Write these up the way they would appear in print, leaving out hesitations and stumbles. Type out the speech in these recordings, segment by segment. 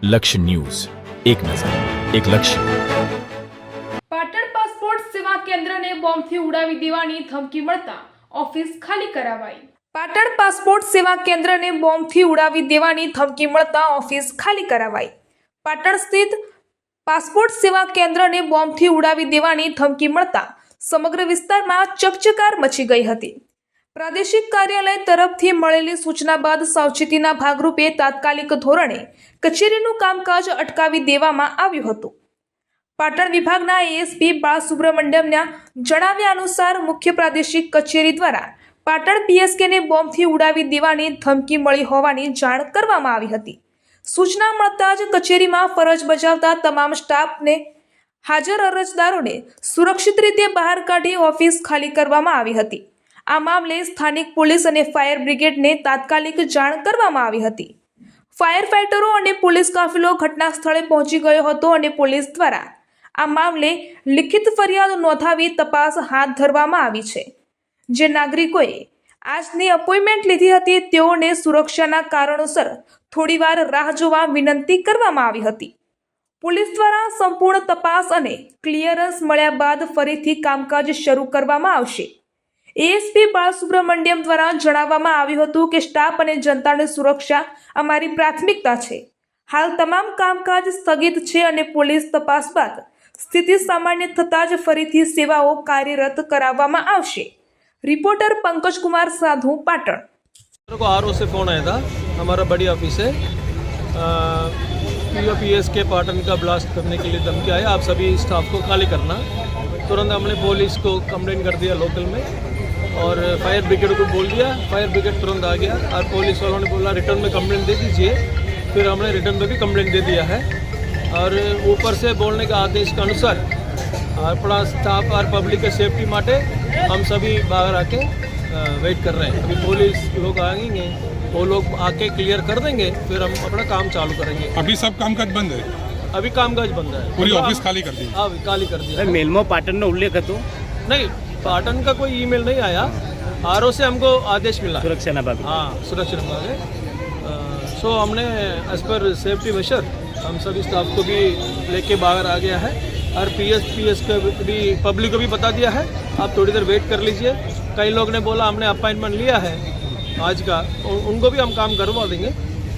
લક્ષ્ય ન્યૂઝ, એક નજર, એક લક્ષ્ય. પાટણ પાસપોર્ટ સેવા કેન્દ્રને બોમ્બથી ઉડાવી દેવાની ધમકી મળતા ઓફિસ ખાલી કરાવાઈ. પાટણ પાસપોર્ટ સેવા કેન્દ્રને બોમ્બથી ઉડાવી દેવાની ધમકી મળતા ઓફિસ ખાલી કરાવાઈ. પાટણ સ્થિત પાસપોર્ટ સેવા કેન્દ્રને બોમ્બથી ઉડાવી દેવાની ધમકી મળતા સમગ્ર વિસ્તારમાં ચકચકાર મચી ગઈ હતી. પ્રાદેશિક કાર્યાલય તરફથી મળેલી સૂચના બાદ સાવચેતીના ભાગરૂપે તાત્કાલિક ધોરણે કચેરીનું કામકાજ અટકાવી દેવામાં આવ્યું હતું. પાટણ વિભાગના એએસપી બાલસુબ્રમણ્યમના જણાવ્યા અનુસાર મુખ્ય પ્રાદેશિક કચેરી દ્વારા પાટણ પીએસકેને બોમ્બથી ઉડાવી દેવાની ધમકી મળી હોવાની જાણ કરવામાં આવી હતી. સૂચના મળતા જ કચેરીમાં ફરજ બજાવતા તમામ સ્ટાફને હાજર અરજદારોને સુરક્ષિત રીતે બહાર કાઢી ઓફિસ ખાલી કરવામાં આવી હતી. આ મામલે સ્થાનિક પોલીસ અને ફાયર બ્રિગેડને તાત્કાલિક જાણ કરવામાં આવી હતી. ફાયર ફાઇટરો અને પોલીસ કાફલો ઘટના સ્થળે પહોંચી ગયો હતો અને પોલીસ દ્વારા આ મામલે લિખિત ફરિયાદ નોંધાવી તપાસ હાથ ધરવામાં આવી છે. જે નાગરિકોએ આજની અપોઇન્ટમેન્ટ લીધી હતી તેઓને સુરક્ષાના કારણોસર થોડીવાર રાહ જોવા વિનંતી કરવામાં આવી હતી. પોલીસ દ્વારા સંપૂર્ણ તપાસ અને ક્લિયરન્સ મળ્યા બાદ ફરીથી કામકાજ શરૂ કરવામાં આવશે. એએસપી બાલસુબ્રમણ્યમ દ્વારા જણાવવામાં આવ્યું હતું કે સ્ટાફ અને જનતાની સુરક્ષા અમારી પ્રાથમિકતા છે. હાલ તમામ કામકાજ સ્થગિત છે અને પોલીસ તપાસ બાદ સ્થિતિ સામાન્ય થતાં જ ફરીથી સેવાઓ કાર્યરત કરાવવામાં આવશે. रिपोर्टर पंकज कुमार साधु पाटण. मेरे को आरओ से फ़ोन आया था. हमारा बड़ी ऑफिस है, पीओपीएस के पाटन का ब्लास्ट करने के लिए धमकी आया, आप सभी स्टाफ को खाली करना. तुरंत हमने पुलिस को कंप्लेंट कर दिया लोकल में और फायर ब्रिगेड को बोल दिया. फायर ब्रिगेड तुरंत आ गया और पुलिस वालों ने बोला रिटर्न में कंप्लेंट दे दीजिए. फिर हमने रिटर्न में भी कंप्लेंट दे दिया है और ऊपर से बोलने का आदेश के अनुसार अपना स्टाफ और पब्लिक के सेफ्टी माटे हम सभी बाहर आके वेट कर रहे हैं. अभी पुलिस लोग आएंगे, वो लोग आके क्लियर कर देंगे, फिर हम अपना काम चालू करेंगे. अभी सब कामकाज बंद है, अभी कामकाज बंद है, पूरी ऑफिस खाली कर दी. हाँ खाली कर दिया. मेल में पाटन નો ઉલ્લેખ હતો नहीं, पाटन का कोई ईमेल नहीं आया. आरओ से हमको आदेश मिला સુરક્ષાના ભાગ. हाँ सुरक्षा विभाग है. सो हमने एज पर सेफ्टी मेजर हम सभी स्टाफ को भी लेके बाहर आ गया है और पीएस का भी पब्लिक को भी बता दिया है. आप थोड़ी देर वेट कर लीजिए. कई लोग ने बोला हमने अपॉइंटमेंट लिया है आज का, उनको भी हम काम करवा देंगे,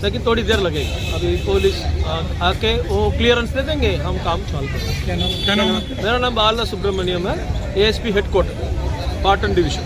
लेकिन थोड़ी देर लगेगी. अभी पुलिस आके वो क्लियरेंस दे देंगे, हम काम चालू करेंगे. क्या नाम? मेरा नाम बाला सुब्रमण्यम है, एएसपी हेडक्वार्टर पाटन डिवीजन.